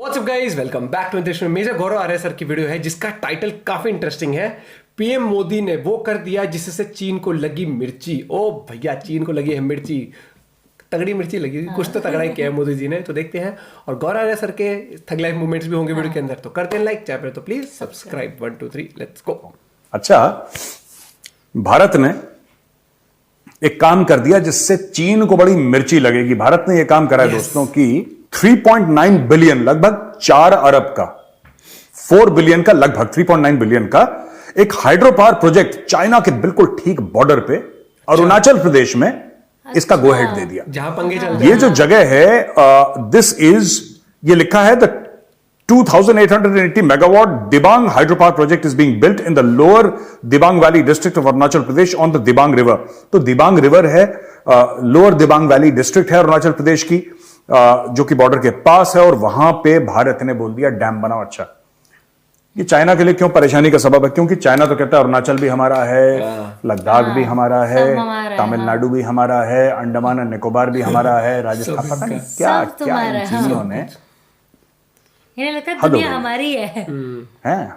What's up guys, welcome back to interesting. Major Gaurav Arya sir की video है जिसका title काफी इंटरेस्टिंग है। पीएम मोदी ने वो कर दिया जिससे चीन को लगी मिर्ची। ओ भैया, चीन को लगी है मिर्ची, तगड़ी मिर्ची लगी। कुछ तो तगड़ा ही किया है मोदी जी ने, तो देखते हैं। और गौरव आर्य सर के थग लाइफ मूवमेंट्स भी होंगे वीडियो के अंदर, तो करते हैं लाइक। चाहे तो प्लीज सब्सक्राइब। 1 2 3 let's go. अच्छा, भारत ने एक काम कर दिया जिससे चीन को बड़ी मिर्ची लगेगी। भारत ने यह काम करा है दोस्तों की 3.9 बिलियन, लगभग 4 अरब का, 4 बिलियन का, लगभग 3.9 बिलियन का एक हाइड्रो पावर प्रोजेक्ट चाइना के बिल्कुल ठीक बॉर्डर पे अरुणाचल प्रदेश में इसका गो हेड दे दिया। जहां पंगे चल रहे ये जो जगह है, दिस इज, ये लिखा है the 2880 megawatt Dibang hydropower project is being built in the lower Dibang Valley district of Arunachal Pradesh on the Dibang river। तो Dibang river है, लोअर दिबांग वैली डिस्ट्रिक्ट है अरुणाचल प्रदेश की, जो कि बॉर्डर के पास है, और वहां पे भारत ने बोल दिया डैम बनाओ। अच्छा, ये चाइना के लिए क्यों परेशानी का सबब है? क्योंकि चाइना तो कहता है अरुणाचल भी हमारा है, लद्दाख भी हमारा है, तमिलनाडु भी हमारा है, अंडमान और निकोबार भी हमारा है, राजस्थान, पता नहीं क्या क्या इन चीजों ने लगता है दुनिया हमारी है।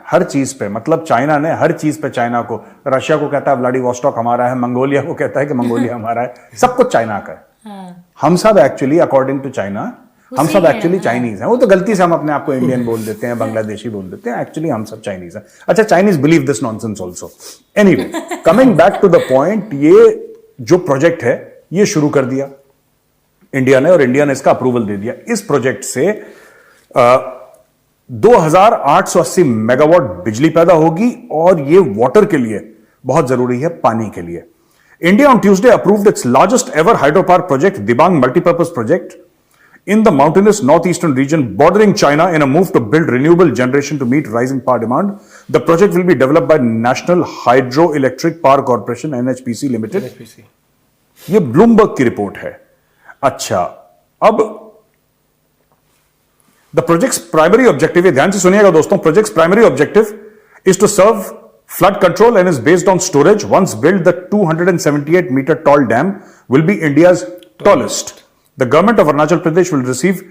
हर चीज पे, मतलब चाइना ने हर चीज पे चाइना को, रशिया को कहता है व्लादिवोस्टॉक हमारा है, मंगोलिया को कहता है कि मंगोलिया हमारा है, सब कुछ चाइना का है। हम सब एक्चुअली अकॉर्डिंग टू चाइना, हम सब एक्चुअली चाइनीज हैं। वो तो गलती से हम अपने आप को इंडियन बोल देते हैं, बांग्लादेशी बोल देते हैं, एक्चुअली हम सब चाइनीज हैं। अच्छा, Chinese believe this nonsense also. Anyway, coming back to the point, ये जो प्रोजेक्ट है ये शुरू कर दिया इंडिया ने, और इंडिया ने इसका अप्रूवल दे दिया। इस प्रोजेक्ट से 2880 मेगावाट बिजली पैदा होगी, और ये वाटर के लिए बहुत जरूरी है, पानी के लिए। India on Tuesday approved its largest ever hydropower project, Dibang multipurpose project in the mountainous northeastern region bordering China in a move to build renewable generation to meet rising power demand. The project will be developed by National Hydroelectric Power Corporation NHPC Limited। ये Bloomberg की report है। अच्छा, अब the projects primary objective, ये ध्यान से सुनिएगा दोस्तों, projects primary objective is to serve flood control and is based on storage. Once built, the 278 meter tall dam will be India's tallest. The government of Arunachal Pradesh will receive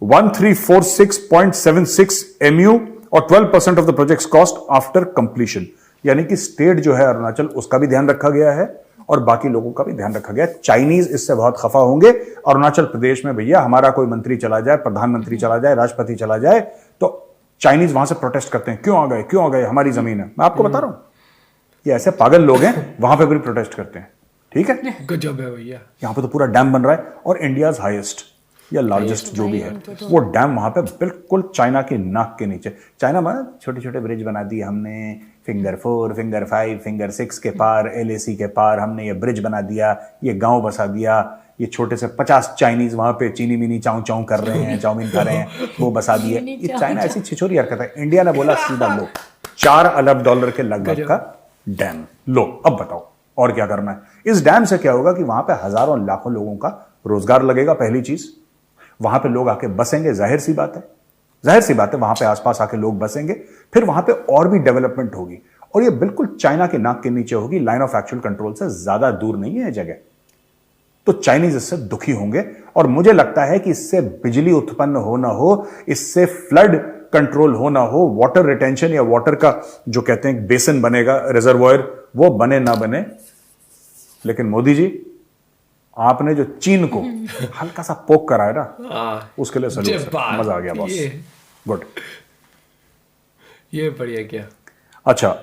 1346.76 MU और 12% of the project's cost after completion। यानी कि state जो है अरुणाचल, उसका भी ध्यान रखा गया है और बाकी लोगों का भी ध्यान रखा गया है। चाइनीज इससे बहुत खफा होंगे। अरुणाचल प्रदेश में भैया हमारा कोई मंत्री चला जाए, प्रधानमंत्री चला जाए, राष्ट्रपति चला जाए, तो चाइनीज वहां से प्रोटेस्ट करते हैं, क्यों आ गए, क्यों आ गए, हमारी जमीन है। मैं आपको बता रहा हूं, ये ऐसे पागल लोग हैं, वहां पे भी प्रोटेस्ट करते हैं। ठीक है, गजब है भैया। यहां पे तो पूरा डैम बन रहा है, और इंडियाज हाईएस्ट या लार्जेस्ट जो भी है, वो डैम वहां पे बिल्कुल चाइना की नाक के नीचे। चाइना में छोटे छोटे ब्रिज बना दिए हमने, फिंगर 4, फिंगर 5, फिंगर 6 के पार, LAC के पार हमने ये ब्रिज बना दिया, ये गांव बसा दिया। ये छोटे से 50 चाइनीज वहां पे चीनी मिनी चाऊ चाऊ कर रहे हैं, चाउमीन खा रहे हैं, वो बसा दिए। ये चाइना ऐसी छिछोरी हरकत है। इंडिया ने बोला सीधा लो, $4 अरब के लगभग का डैम लो, अब बताओ और क्या करना है। इस डैम से क्या होगा कि वहां पे हजारों लाखों लोगों का रोजगार लगेगा। पहली चीज, वहां पे लोग आके बसेंगे, जाहिर सी बात है, जाहिर सी बात है, वहां पे आसपास आके लोग बसेंगे, फिर वहां पे और भी डेवलपमेंट होगी, और ये बिल्कुल चाइना के नाक के नीचे होगी, लाइन ऑफ एक्चुअल कंट्रोल से ज्यादा दूर नहीं है जगह। तो चाइनीज इससे दुखी होंगे, और मुझे लगता है कि इससे बिजली उत्पन्न हो ना हो, इससे फ्लड कंट्रोल हो ना हो, वाटर रिटेंशन या वाटर का जो कहते हैं बेसिन बनेगा, रिजर्वायर, वो बने ना बने, लेकिन मोदी जी आपने जो चीन को हल्का सा पोक कराया ना, उसके लिए सलूट, मजा आ गया बॉस, गुड, ये बढ़िया क्या। अच्छा,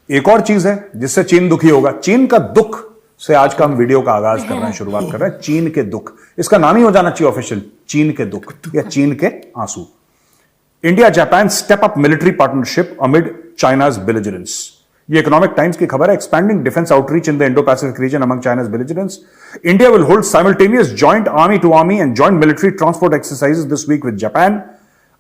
एक और चीज है जिससे चीन दुखी होगा। चीन का दुख से आज का हम वीडियो का आगाज कर रहे हैं, शुरुआत कर रहे हैं। चीन के दुख, इसका नाम ही हो जाना चाहिए ऑफिशियल, चीन के दुख या चीन के आंसू। India Japan step up military partnership amid China's belligerence. ये इकोनॉमिक टाइम्स की खबर है। Expanding defence outreach in the Indo Pacific region among China's belligerence, India will hold simultaneous joint army to army and joint military transport exercises this week with Japan,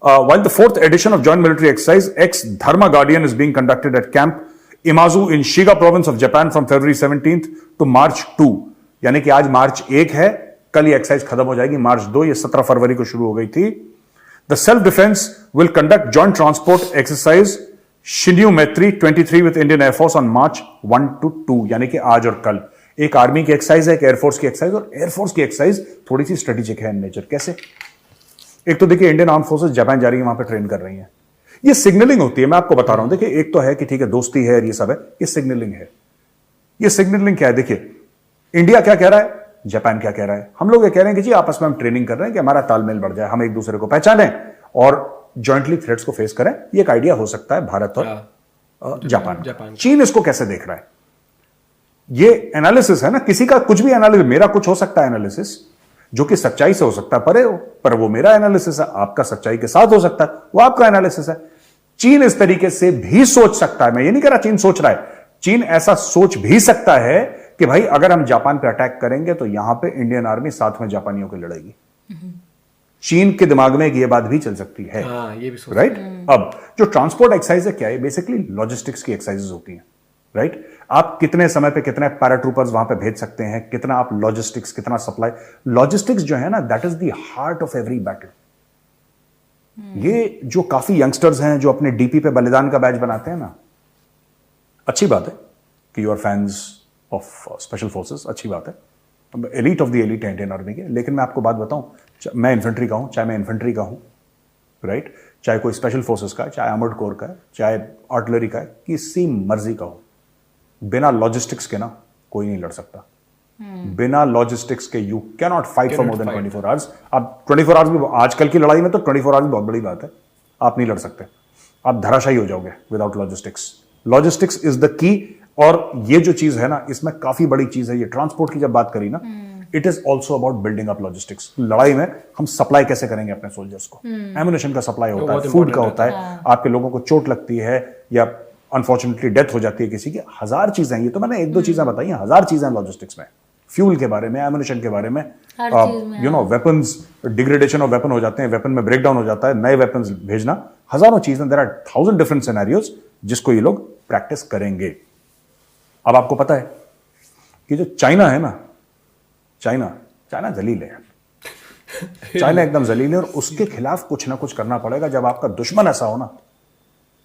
while the 4th edition of joint military exercise X Dharma Guardian is being conducted at Camp Imazu in Shiga province of Japan from February 17th to March 2। यानी कि आज मार्च 1 है, कल ये exercise खत्म हो जाएगी March 2, ये 17 फरवरी को शुरू हो गई थी। The self defense will conduct joint transport exercise Shinyu Maitri 23 with Indian Air Force on March 1 to 2, यानी कि आज और कल। एक आर्मी की एक्सरसाइज है, एक एयरफोर्स की एक्सरसाइज, और एयरफोर्स की एक्सरसाइज थोड़ी सी स्ट्रेटेजिक है इन नेचर। कैसे? एक तो देखिए इंडियन आर्म फोर्सेस जापान जा रही है, वहां पे ट्रेन कर रही है। ये सिग्नलिंग होती है, मैं आपको बता रहा हूं। देखिए एक तो है कि ठीक है दोस्ती है, ये सब है, ये सिग्नलिंग है। ये सिग्नलिंग क्या है? देखिए इंडिया क्या कह रहा है, जापान क्या कह रहा है। हम लोग ये कह रहे हैं कि जी आपस में हम ट्रेनिंग कर रहे हैं कि हमारा तालमेल बढ़ जाए, हम एक दूसरे को पहचानें और जॉइंटली थ्रेट्स को फेस करें। ये एक आइडिया हो सकता है भारत और जापान। चीन इसको कैसे देख रहा है? ये एनालिसिस है ना, किसी का कुछ भी एनालिसिस, मेरा कुछ हो सकता है एनालिसिस जो कि सच्चाई से हो सकता है परे हो, पर वो मेरा एनालिसिस है। आपका सच्चाई के साथ हो सकता है, वो आपका एनालिसिस है। चीन इस तरीके से भी सोच सकता है, मैं ये नहीं कह रहा चीन सोच रहा है, चीन ऐसा सोच भी सकता है कि भाई अगर हम जापान पे अटैक करेंगे तो यहां पे इंडियन आर्मी साथ में जापानियों की लड़ेगी। चीन के दिमाग में ये बात भी चल सकती है। ये भी सोच राइट। अब जो ट्रांसपोर्ट एक्सरसाइज है क्या है? बेसिकली लॉजिस्टिक्स की एक्सरसाइजेज होती हैं। राइट। आप कितने समय पे कितने पैराट्रूपर्स वहां पे भेज सकते हैं, कितना आप लॉजिस्टिक्स, कितना सप्लाई। लॉजिस्टिक्स जो है ना, that is the heart of every battle. ये जो काफी यंगस्टर्स हैं जो अपने डीपी पे बलिदान का बैच बनाते हैं ना, अच्छी बात है कि you are fans of special forces, अच्छी बात है, एलीट ऑफ द एलीट है इंडियन आर्मी के। लेकिन मैं आपको बात बताऊं, मैं इन्फेंट्री का हूं, चाहे मैं इन्फेंट्री का हूं, राइट, चाहे कोई स्पेशल फोर्सेस का है, चाहे आर्मर्ड कोर का है, चाहे आर्टिलरी का है, किसी मर्जी का हो, बिना लॉजिस्टिक्स के ना कोई नहीं लड़ सकता। बिना लॉजिस्टिक्स के you can not fight for more than 24 hours. आप 24 आवर्स भी, आजकल की लड़ाई में तो 24 आवर्स भी बहुत बड़ी बात है, आप नहीं लड़ सकते, आप धराशायी हो जाओगे without logistics. Logistics is the key. और ये जो चीज है ना, इसमें काफी बड़ी चीज है। ये ट्रांसपोर्ट की जब बात करी ना, it is also about building up logistics. लड़ाई में हम सप्लाई कैसे करेंगे अपने सोल्जर्स को, एम्युनिशन का सप्लाई होता है, फूड का होता है, आपके लोगों को चोट लगती है या अनफॉर्चुनेटली डेथ हो जाती है किसी की, हजार चीजें हैं। ये तो मैंने एक दो चीजें बताई हैं, हजार चीजें लॉजिस्टिक्स में, फ्यूल के बारे में, एम्युनिशन के बारे में, you know weapons, degradation of weapon हो जाते हैं, वेपन में ब्रेकडाउन हो जाता है, नए वेपन्स भेजना, हजारों चीजें। देयर आर 1000 डिफरेंट सिनेरियोज जिसको ये लोग प्रैक्टिस करेंगे। अब आपको पता है कि जो चाइना है ना, चाइना जलील है, चाइना एकदम जलील है, और उसके खिलाफ कुछ ना कुछ करना पड़ेगा। जब आपका दुश्मन ऐसा हो ना,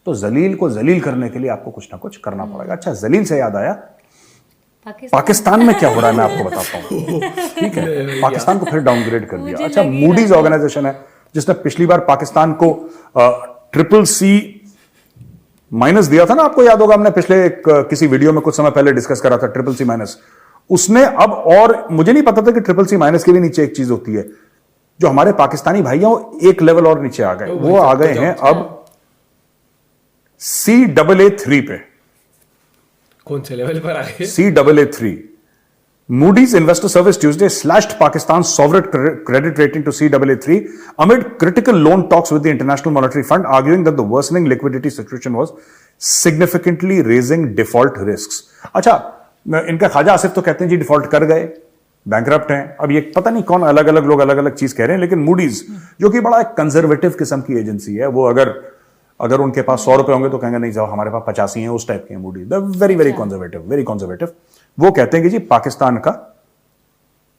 तो जलील को जलील करने के लिए आपको कुछ ना कुछ करना पड़ेगा। अच्छा, जलील से याद आया, पाकिस्तान में क्या हो रहा है मैं आपको बताता हूं। ठीक है, पाकिस्तान को फिर डाउनग्रेड कर दिया। अच्छा, मूडीज ऑर्गेनाइजेशन है जिसने पिछली बार पाकिस्तान को CCC- दिया था ना, आपको याद होगा, हमने पिछले किसी वीडियो में कुछ समय पहले डिस्कस करा था, CCC-। उसने अब, और मुझे नहीं पता था कि CCC- के भी नीचे एक चीज होती है, जो हमारे पाकिस्तानी भाई हैं वो एक लेवल और नीचे आ गए, वो आ गए हैं अब CAA3 पे। कौन से लेवल पर आ गए? CAA3। Moody's Investor Service Tuesday slashed Pakistan's sovereign credit rating to CAA3 amid critical loan talks with the International Monetary Fund, arguing that the worsening liquidity situation was significantly raising default risks. अच्छा, इनका ख्वाजा आसिफ तो कहते हैं जी default कर गए, bankrupt हैं। अब ये पता नहीं कौन, अलग अलग लोग अलग अलग चीज कह रहे हैं, लेकिन मूडीज जो कि बड़ा एक कंजर्वेटिव किस्म की एजेंसी है, वो अगर उनके पास 100 रुपए होंगे तो कहेंगे नहीं जाओ हमारे पास 85 हैं, उस टाइप के मूडीज, वेरी वेरी कंजर्वेटिव। वो कहते हैं कि जी पाकिस्तान का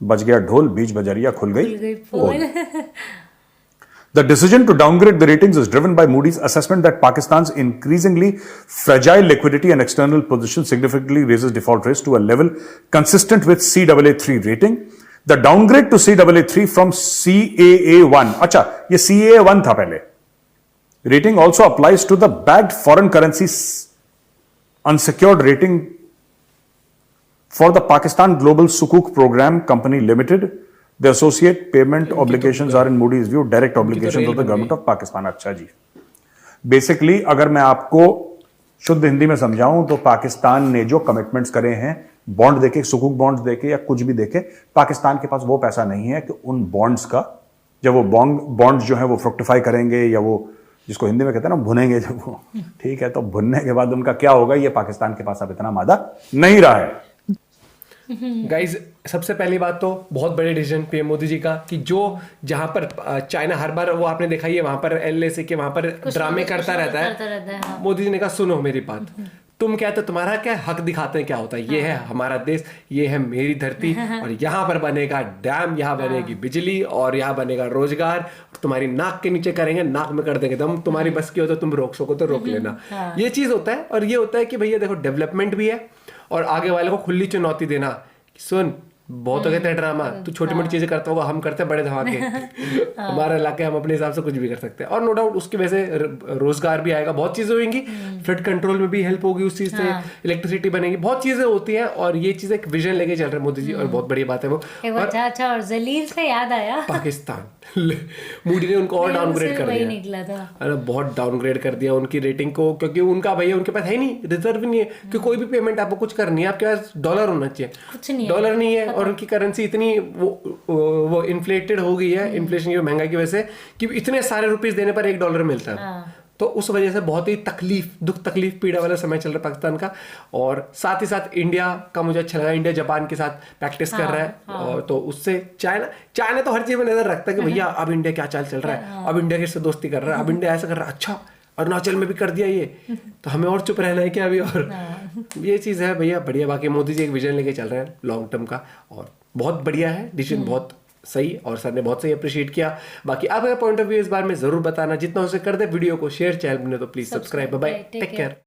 बज गया ढोल, बीच बजरिया खुल गई पोल। The decision to downgrade the ratings is driven by Moody's assessment that Pakistan's increasingly fragile liquidity and external position significantly raises default risk to a level consistent with CAA3 rating. The downgrade to CAA3 from CAA1, अच्छा ये CAA1 था पहले, rating also applies to the backed foreign currency unsecured rating for the Pakistan Global Sukuk Program Company Limited. The associate payment obligations are in Moody's view direct obligations of the government of Pakistan. अच्छा जी, basically अगर मैं आपको शुद्ध हिंदी में समझाऊं तो पाकिस्तान ने जो कमिटमेंट्स करे हैं, बॉन्ड देके, सुकूक बॉन्ड्स देके या कुछ भी देके, पाकिस्तान के पास वो पैसा नहीं है कि उन बॉन्ड्स का, जब वो बॉन्ड्स जो है वो फ्रुक्टिफाई करेंगे, या वो जिसको हिंदी में कहते हैं ना भुनेंगे जब वो, ठीक है, तो भुनने के बाद उनका क्या होगा, ये पाकिस्तान के पास अब इतना मादा नहीं रहा है। गाइज, सबसे पहली बात तो बहुत बड़े डिसीजन पीएम मोदी जी का, कि जो जहां पर चाइना हर बार, वो आपने देखा ही है, वहां पर LAC के वहां पर ड्रामे करता रहता है। हाँ। मोदी जी ने कहा सुनो मेरी बात, तुम क्या, तो तुम्हारा क्या हक दिखाते हैं, क्या होता है, ये है हमारा देश, ये है मेरी धरती, और यहाँ पर बनेगा डैम, यहाँ बनेगी बिजली, और यहाँ बनेगा रोजगार, तुम्हारी नाक के नीचे करेंगे, नाक में कर देंगे दम, तुम्हारी बस की हो तो तुम रोक सको तो रोक लेना। ये चीज होता है। और ये होता है कि भैया देखो डेवलपमेंट भी है, और आगे वाले को खुली चुनौती देना, सुन बहुत तो कहते हैं ड्रामा, तू छोटी मोटी चीजें करता होगा, हम करते हैं बड़े धमाके। हमारा इलाके हम अपने हिसाब से कुछ भी कर सकते हैं। और नो डाउट उसकी वजह से रोजगार भी आएगा, बहुत चीजें होंगी, फ्लड कंट्रोल में भी हेल्प होगी उस चीज से, इलेक्ट्रिसिटी बनेगी, बहुत चीजें होती हैं। और ये चीज एक विजन लेके चल रहे हैं मोदी जी, और बहुत बढ़िया बात है वो। अच्छा, और जलील से याद आया, पाकिस्तान मोदी ने उनको और डाउनग्रेड कर दिया, निकला था। अरे बहुत डाउनग्रेड कर दिया उनकी रेटिंग को, क्योंकि उनका भैया उनके पास है नहीं, रिजर्व नहीं है कि कोई भी पेमेंट आपको कुछ करनी है, आपके पास डॉलर होना चाहिए, कुछ नहीं है, डॉलर नहीं है। और उनकी करेंसी इतनी वो इन्फ्लेटेड हो गई है इन्फ्लेशन की महंगाई की वजह से, कि इतने सारे रुपीस देने पर $1 मिलता है। तो उस वजह से बहुत ही दुख तकलीफ पीड़ा वाला समय चल रहा है पाकिस्तान का। और साथ ही साथ इंडिया का मुझे अच्छा लगा, इंडिया जापान के साथ प्रैक्टिस कर रहा है। और तो उससे चाइना तो हर चीज में नजर रखता है कि भैया अब इंडिया क्या चाल चल रहा है, अब इंडिया किससे दोस्ती कर रहा है, अब इंडिया ऐसा कर रहा है, अच्छा अरुणाचल में भी कर दिया ये, तो हमें और चुप रहना है क्या अभी। और ये चीज है भैया बढ़िया। बाकी मोदी जी एक विजन लेके चल रहे हैं लॉन्ग टर्म का, और बहुत बढ़िया है डिसीजन, बहुत सही, और सर ने बहुत सही अप्रिशिएट किया। बाकी आपका पॉइंट ऑफ व्यू इस बारे में जरूर बताना, जितना उसे कर दे वीडियो को शेयर, चैनल बने तो please subscribe. Bye, take care.